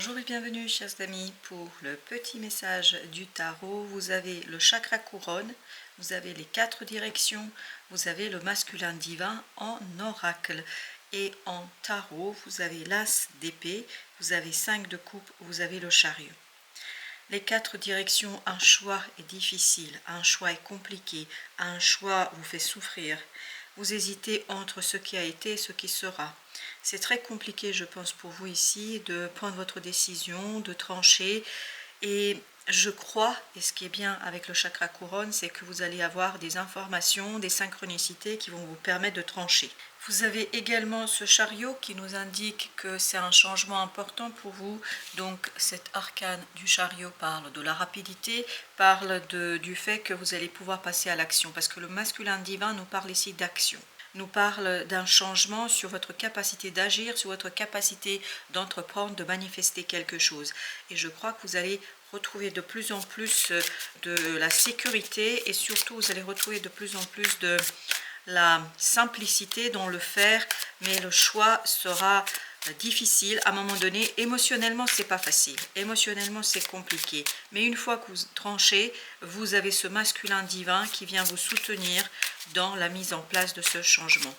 Bonjour et bienvenue chers amis pour le petit message du tarot. Vous avez le chakra couronne, vous avez les 4 directions, vous avez le masculin divin en oracle. Et en tarot, vous avez l'as d'épée, vous avez 5 de coupe, vous avez le chariot. Les 4 directions, un choix est difficile, un choix est compliqué, un choix vous fait souffrir. Vous hésitez entre ce qui a été et ce qui sera. C'est très compliqué, je pense, pour vous ici, de prendre votre décision, de trancher. Et je crois, et ce qui est bien avec le chakra couronne, c'est que vous allez avoir des informations, des synchronicités qui vont vous permettre de trancher. Vous avez également ce chariot qui nous indique que c'est un changement important pour vous. Donc cet arcane du chariot parle de la rapidité, parle du fait que vous allez pouvoir passer à l'action. Parce que le masculin divin nous parle ici d'action. Nous parle d'un changement sur votre capacité d'agir, sur votre capacité d'entreprendre, de manifester quelque chose. Et je crois que vous allez retrouver de plus en plus de la sécurité et surtout vous allez retrouver de plus en plus de la simplicité dans le faire, mais le choix sera difficile à un moment donné. Émotionnellement, c'est pas facile. Émotionnellement, c'est compliqué. Mais une fois que vous tranchez, vous avez ce masculin divin qui vient vous soutenir dans la mise en place de ce changement.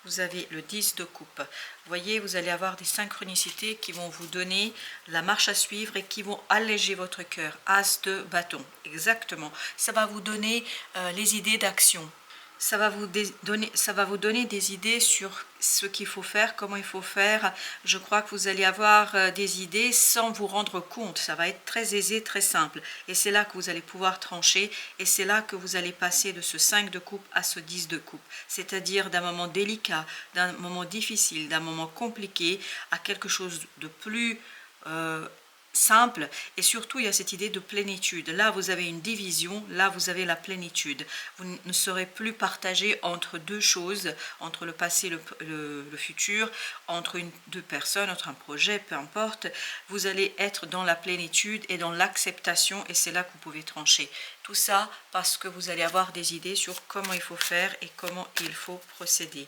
Vous avez le 10 de coupe. Vous voyez, vous allez avoir des synchronicités qui vont vous donner la marche à suivre et qui vont alléger votre cœur. As de bâton, exactement. Ça va vous donner les idées d'action. Ça va vous donner des idées sur ce qu'il faut faire, comment il faut faire. Je crois que vous allez avoir des idées sans vous rendre compte. Ça va être très aisé, très simple. Et c'est là que vous allez pouvoir trancher. Et c'est là que vous allez passer de ce 5 de coupe à ce 10 de coupe. C'est-à-dire d'un moment délicat, d'un moment difficile, d'un moment compliqué à quelque chose de plus simple. Et surtout il y a cette idée de plénitude. Là vous avez une division, là vous avez la plénitude. Vous ne serez plus partagé entre deux choses, entre le passé et le futur, entre deux personnes, entre un projet, peu importe. Vous allez être dans la plénitude et dans l'acceptation, et c'est là que vous pouvez trancher. Tout ça parce que vous allez avoir des idées sur comment il faut faire et comment il faut procéder.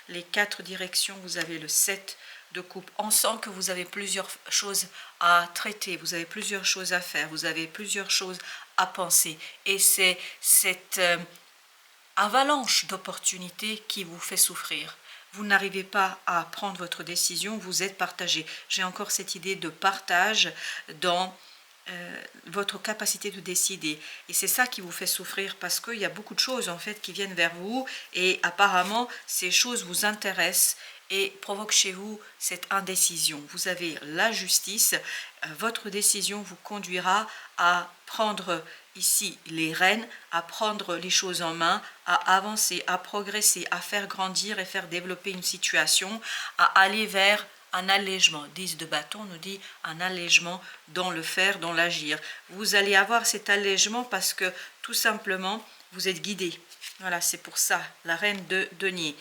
Les 4 directions, vous avez le 7 de coupe. On sent que vous avez plusieurs choses à traiter, vous avez plusieurs choses à faire, vous avez plusieurs choses à penser. Et c'est cette avalanche d'opportunités qui vous fait souffrir. Vous n'arrivez pas à prendre votre décision, vous êtes partagé. J'ai encore cette idée de partage dans votre capacité de décider. Et c'est ça qui vous fait souffrir parce qu'il y a beaucoup de choses en fait qui viennent vers vous et apparemment ces choses vous intéressent et provoquent chez vous cette indécision. Vous avez la justice, votre décision vous conduira à prendre ici les rênes, à prendre les choses en main, à avancer, à progresser, à faire grandir et faire développer une situation, à aller vers un allègement. 10 de bâton nous dit un allègement dans le faire, dans l'agir. Vous allez avoir cet allègement parce que tout simplement vous êtes guidé. Voilà, c'est pour ça, la reine de denier.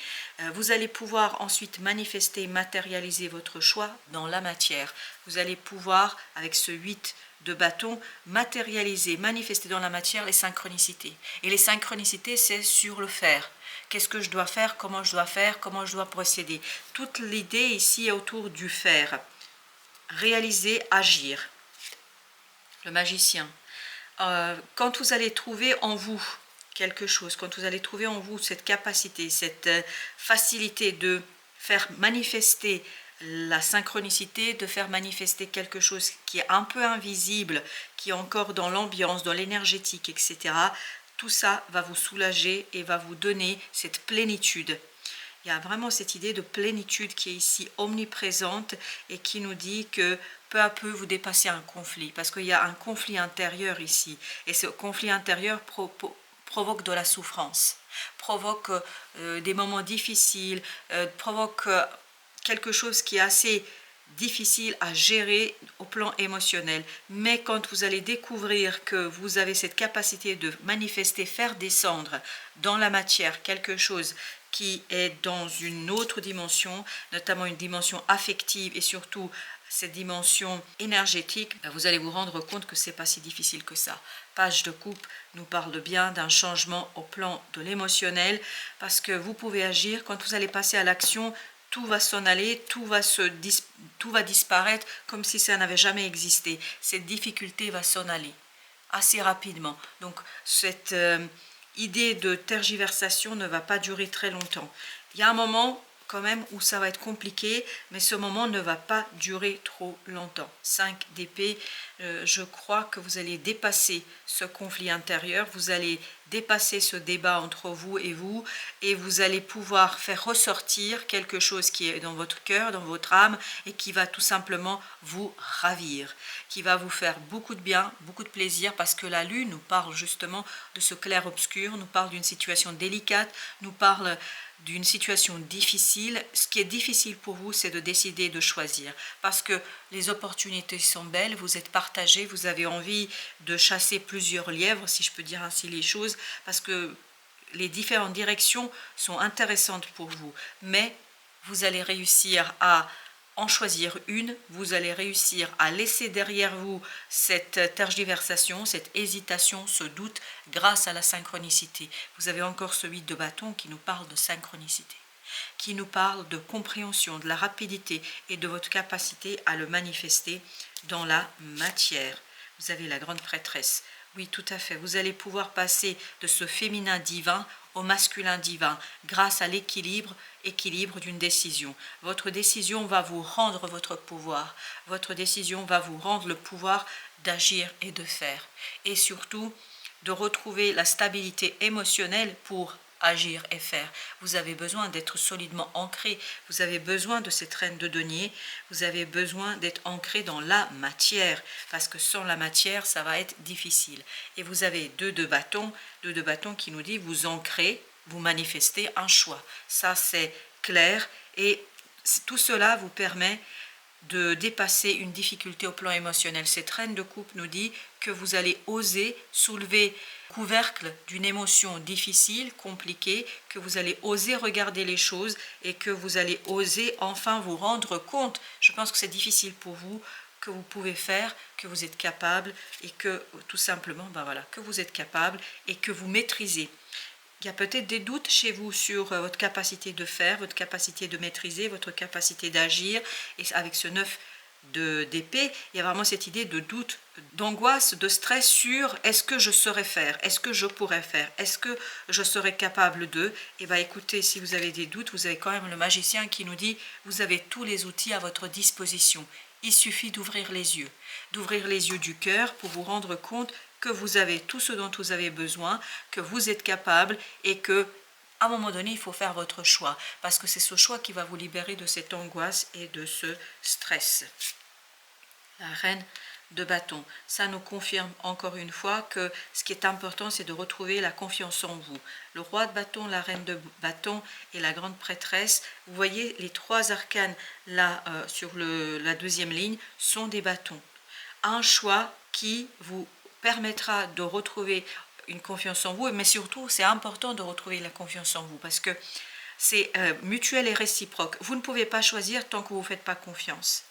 Vous allez pouvoir ensuite manifester, matérialiser votre choix dans la matière. Vous allez pouvoir, avec ce 8 de bâton, matérialiser, manifester dans la matière les synchronicités. Et les synchronicités, c'est sur le faire. Qu'est-ce que je dois faire, comment je dois procéder. Toute l'idée ici est autour du faire. Réaliser, agir. Le magicien. Quand vous allez trouver en vous quelque chose, quand vous allez trouver en vous cette capacité, cette facilité de faire manifester la synchronicité, de faire manifester quelque chose qui est un peu invisible, qui est encore dans l'ambiance, dans l'énergétique, etc. Tout ça va vous soulager et va vous donner cette plénitude. Il y a vraiment cette idée de plénitude qui est ici omniprésente et qui nous dit que peu à peu vous dépassez un conflit, parce qu'il y a un conflit intérieur ici, et ce conflit intérieur provoque de la souffrance, provoque des moments difficiles, provoque quelque chose qui est assez difficile à gérer au plan émotionnel. Mais quand vous allez découvrir que vous avez cette capacité de manifester, faire descendre dans la matière quelque chose qui est dans une autre dimension, notamment une dimension affective et surtout cette dimension énergétique, vous allez vous rendre compte que c'est pas si difficile que ça. Page de coupe nous parle bien d'un changement au plan de l'émotionnel parce que vous pouvez agir quand vous allez passer à l'action. tout va s'en aller, tout va disparaître comme si ça n'avait jamais existé. Cette difficulté va s'en aller assez rapidement. Donc cette idée de tergiversation ne va pas durer très longtemps. Il y a un moment quand même où ça va être compliqué, mais ce moment ne va pas durer trop longtemps. 5 d'épée, je crois que vous allez dépasser ce conflit intérieur, vous allez dépasser ce débat entre vous, et vous allez pouvoir faire ressortir quelque chose qui est dans votre cœur, dans votre âme, et qui va tout simplement vous ravir, qui va vous faire beaucoup de bien, beaucoup de plaisir, parce que la lune nous parle justement de ce clair-obscur, nous parle d'une situation délicate, nous parle d'une situation difficile. Ce qui est difficile pour vous, c'est de décider de choisir, parce que les opportunités sont belles, vous êtes partagé, vous avez envie de chasser plusieurs lièvres, si je peux dire ainsi les choses, parce que les différentes directions sont intéressantes pour vous, mais vous allez réussir à en choisir une, vous allez réussir à laisser derrière vous cette tergiversation, cette hésitation, ce doute, grâce à la synchronicité. Vous avez encore ce 8 de bâton qui nous parle de synchronicité, qui nous parle de compréhension, de la rapidité et de votre capacité à le manifester dans la matière. Vous avez la grande prêtresse. Oui, tout à fait. Vous allez pouvoir passer de ce féminin divin au masculin divin grâce à l'équilibre d'une décision. Votre décision va vous rendre votre pouvoir. Votre décision va vous rendre le pouvoir d'agir et de faire. Et surtout, de retrouver la stabilité émotionnelle pour agir et faire. Vous avez besoin d'être solidement ancré, vous avez besoin de cette reine de denier, vous avez besoin d'être ancré dans la matière, parce que sans la matière, ça va être difficile. Et vous avez deux de bâton qui nous dit vous ancrez, vous manifestez un choix. Ça, c'est clair, et tout cela vous permet de dépasser une difficulté au plan émotionnel. Cette reine de coupe nous dit que vous allez oser soulever le couvercle d'une émotion difficile, compliquée, que vous allez oser regarder les choses et que vous allez oser enfin vous rendre compte. Je pense que c'est difficile pour vous, que vous pouvez faire, que vous êtes capable et que tout simplement, que vous êtes capable et que vous maîtrisez. Il y a peut-être des doutes chez vous sur votre capacité de faire, votre capacité de maîtriser, votre capacité d'agir. Et avec ce 9 d'épée, il y a vraiment cette idée de doute, d'angoisse, de stress sur est-ce que je saurais faire, est-ce que je pourrais faire, est-ce que je serais capable de. Et bien écoutez, si vous avez des doutes, vous avez quand même le magicien qui nous dit vous avez tous les outils à votre disposition. Il suffit d'ouvrir les yeux du cœur pour vous rendre compte que vous avez tout ce dont vous avez besoin, que vous êtes capable et que à un moment donné, il faut faire votre choix parce que c'est ce choix qui va vous libérer de cette angoisse et de ce stress. La reine de bâton, ça nous confirme encore une fois que ce qui est important, c'est de retrouver la confiance en vous. Le roi de bâton, la reine de bâton et la grande prêtresse, vous voyez les trois arcanes là sur la deuxième ligne sont des bâtons. Un choix qui vous permettra de retrouver une confiance en vous, mais surtout c'est important de retrouver la confiance en vous parce que c'est mutuel et réciproque. Vous ne pouvez pas choisir tant que vous ne faites pas confiance.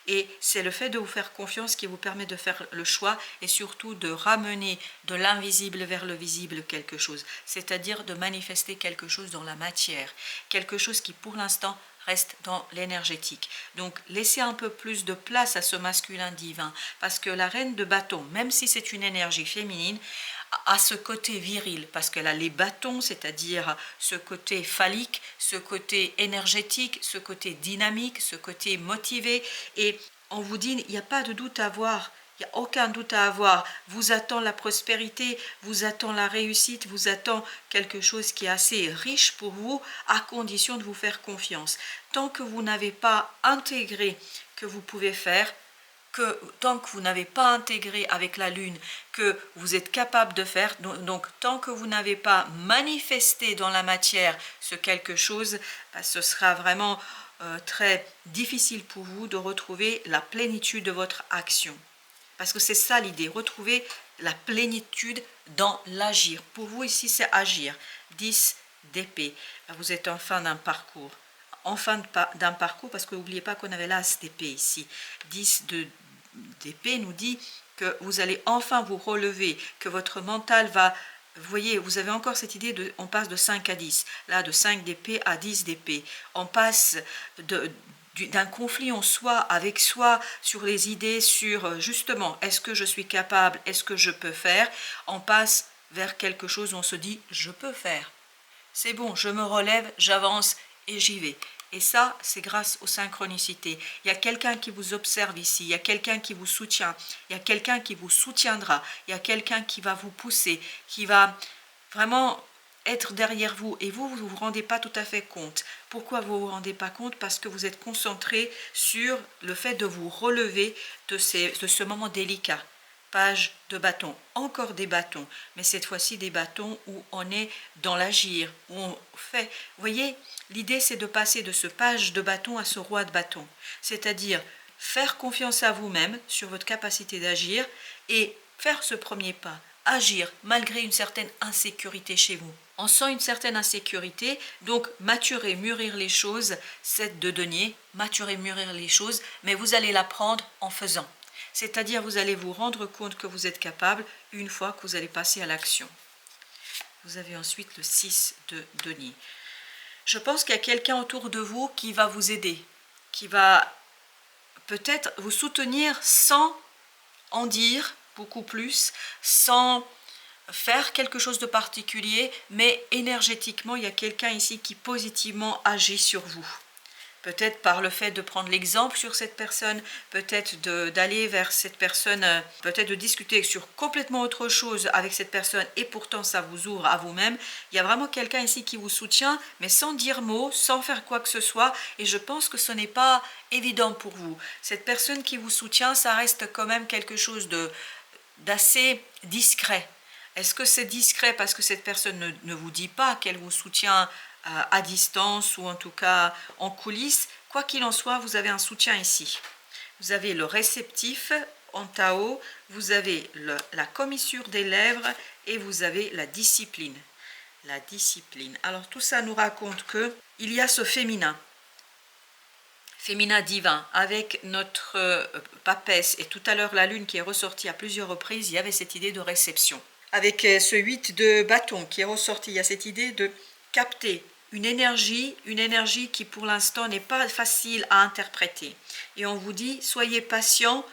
Et c'est le fait de vous faire confiance qui vous permet de faire le choix et surtout de ramener de l'invisible vers le visible quelque chose, c'est-à-dire de manifester quelque chose dans la matière, quelque chose qui pour l'instant reste dans l'énergétique. Donc laissez un peu plus de place à ce masculin divin parce que la reine de bâton, même si c'est une énergie féminine, a ce côté viril, parce qu'elle a les bâtons, c'est-à-dire ce côté phallique, ce côté énergétique, ce côté dynamique, ce côté motivé. Et on vous dit, il n'y a pas de doute à avoir, il n'y a aucun doute à avoir. Vous attend la prospérité, vous attend la réussite, vous attend quelque chose qui est assez riche pour vous, à condition de vous faire confiance. Tant que vous n'avez pas intégré que vous pouvez faire, que tant que vous n'avez pas intégré avec la lune que vous êtes capable de faire, donc tant que vous n'avez pas manifesté dans la matière ce quelque chose, ce sera vraiment très difficile pour vous de retrouver la plénitude de votre action. Parce que c'est ça l'idée, retrouver la plénitude dans l'agir. Pour vous ici c'est agir. 10 d'épée, vous êtes en fin d'un parcours. En fin d'un parcours, parce que n'oubliez pas qu'on avait l'as d'épée ici. 10 d'épée nous dit que vous allez enfin vous relever, que votre mental va vous voyez, vous avez encore cette idée de, on passe de 5 à 10, là de 5 d'épée à 10 d'épée, on passe d'un conflit en soi, avec soi, sur les idées, sur justement, est-ce que je suis capable, est-ce que je peux faire, on passe vers quelque chose où on se dit, je peux faire, c'est bon, je me relève, j'avance et j'y vais. Et ça, c'est grâce aux synchronicités. Il y a quelqu'un qui vous observe ici, il y a quelqu'un qui vous soutient, il y a quelqu'un qui vous soutiendra, il y a quelqu'un qui va vous pousser, qui va vraiment être derrière vous. Et vous, vous ne vous rendez pas tout à fait compte. Pourquoi vous ne vous rendez pas compte? Parce que vous êtes concentré sur le fait de vous relever de ce moment délicat. Page de bâton, encore des bâtons, mais cette fois-ci des bâtons où on est dans l'agir, où on fait. Vous voyez, l'idée c'est de passer de ce page de bâton à ce roi de bâton, c'est-à-dire faire confiance à vous-même sur votre capacité d'agir et faire ce premier pas, agir malgré une certaine insécurité chez vous. On sent une certaine insécurité, donc maturer, mûrir les choses, c'est de denier, maturer, mûrir les choses, mais vous allez l'apprendre en faisant. C'est-à-dire vous allez vous rendre compte que vous êtes capable une fois que vous allez passer à l'action. Vous avez ensuite le 6 de denier. Je pense qu'il y a quelqu'un autour de vous qui va vous aider, qui va peut-être vous soutenir sans en dire beaucoup plus, sans faire quelque chose de particulier, mais énergétiquement, il y a quelqu'un ici qui positivement agit sur vous. Peut-être par le fait de prendre l'exemple sur cette personne, peut-être d'aller vers cette personne, peut-être de discuter sur complètement autre chose avec cette personne et pourtant ça vous ouvre à vous-même. Il y a vraiment quelqu'un ici qui vous soutient, mais sans dire mot, sans faire quoi que ce soit, et je pense que ce n'est pas évident pour vous. Cette personne qui vous soutient, ça reste quand même quelque chose d'assez discret. Est-ce que c'est discret parce que cette personne ne vous dit pas qu'elle vous soutient à distance ou en tout cas en coulisses? Quoi qu'il en soit, vous avez un soutien ici. Vous avez le réceptif en Tao, vous avez la commissure des lèvres et vous avez la discipline. La discipline. Alors tout ça nous raconte que il y a ce féminin divin, avec notre papesse, et tout à l'heure la lune qui est ressortie à plusieurs reprises, il y avait cette idée de réception. Avec ce 8 de bâton qui est ressorti, il y a cette idée de capter une énergie qui pour l'instant n'est pas facile à interpréter. Et on vous dit, soyez patient,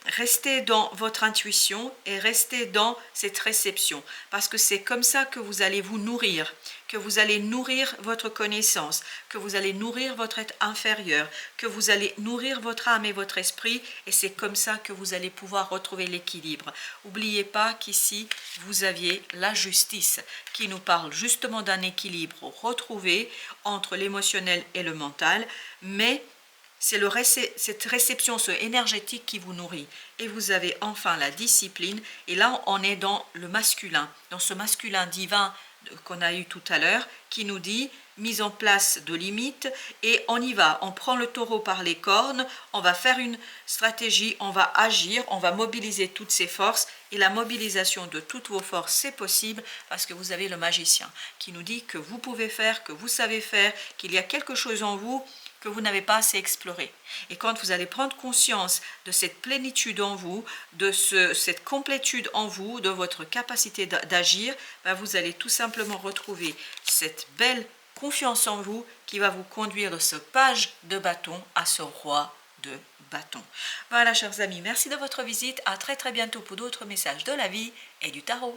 restez dans votre intuition et restez dans cette réception, parce que c'est comme ça que vous allez vous nourrir, que vous allez nourrir votre connaissance, que vous allez nourrir votre être inférieur, que vous allez nourrir votre âme et votre esprit, et c'est comme ça que vous allez pouvoir retrouver l'équilibre. N'oubliez pas qu'ici, vous aviez la justice, qui nous parle justement d'un équilibre retrouvé entre l'émotionnel et le mental, mais c'est cette réception, ce énergétique qui vous nourrit. Et vous avez enfin la discipline. Et là, on est dans le masculin, dans ce masculin divin qu'on a eu tout à l'heure, qui nous dit mise en place de limites et on y va. On prend le taureau par les cornes, on va faire une stratégie, on va agir, on va mobiliser toutes ses forces. Et la mobilisation de toutes vos forces, c'est possible parce que vous avez le magicien qui nous dit que vous pouvez faire, que vous savez faire, qu'il y a quelque chose en vous que vous n'avez pas assez exploré. Et quand vous allez prendre conscience de cette plénitude en vous, de cette complétude en vous, de votre capacité d'agir, ben vous allez tout simplement retrouver cette belle confiance en vous qui va vous conduire de ce page de bâton à ce roi de bâton. Voilà, chers amis, merci de votre visite. À très très bientôt pour d'autres messages de la vie et du tarot.